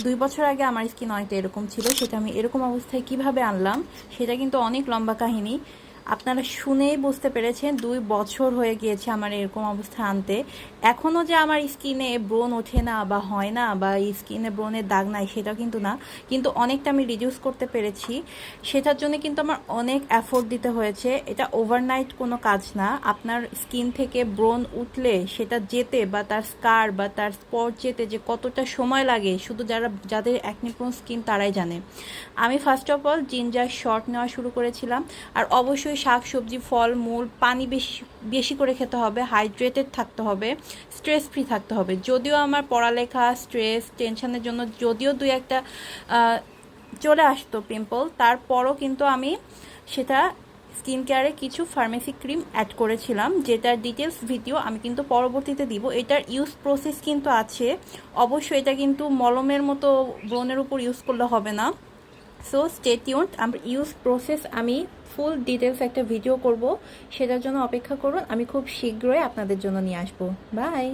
2 বছর আগে আমার স্কিন অনেকটা এরকম ছিল, সেটা আমি এরকম অবস্থায় কিভাবে আনলাম সেটা কিন্তু অনেক লম্বা কাহিনী। আপনারা শুনেই বুঝতে পেরেছেন 2 বছর হয়ে গিয়েছে আমার এরকম অবস্থা আনতে। এখনও যে আমার স্কিনে ব্রণ ওঠে না বা হয় না বা স্কিনে ব্রণের দাগ নাই সেটা কিন্তু না, কিন্তু অনেকটা আমি রিডিউস করতে পেরেছি। সেটার জন্য কিন্তু আমার অনেক এফোর্ট দিতে হয়েছে। এটা ওভারনাইট কোনো কাজ না। আপনার স্কিন থেকে ব্রণ উঠলে সেটা যেতে বা তার স্কার বা তার স্পট যেতে যে কতটা সময় লাগে শুধু যাদের অ্যাকনে প্রোন স্কিন তারাই জানে। আমি first of all ginger short নেওয়া শুরু করেছিলাম। আর অবশ্যই শাক সবজি ফল মূল পানি বেশি বেশি করে খেতে হবে, হাইড্রেটেড থাকতে হবে, স্ট্রেস ফ্রি থাকতে হবে। যদিও আমার পড়ালেখা স্ট্রেস টেনশনের জন্য যদিও দুই একটা চলে আসতো পিম্পল, তারপরও কিন্তু আমি সেটা স্কিন কেয়ারে কিছু ফার্মেসি ক্রিম অ্যাড করেছিলাম, যেটার ডিটেলস ভিডিও আমি কিন্তু পরবর্তীতে দিব। এটার ইউজ প্রসেস কিন্তু আছে। অবশ্যই এটা কিন্তু মলমের মতো ব্রণের উপর ইউজ করলে হবে না। So stay tuned. আমার ইউজ প্রসেস আমি ফুল ডিটেলস একটা ভিডিও করব, সেটার জন্য অপেক্ষা করুন। আমি খুব শীঘ্রই আপনাদের জন্য নিয়ে আসবো। বাই।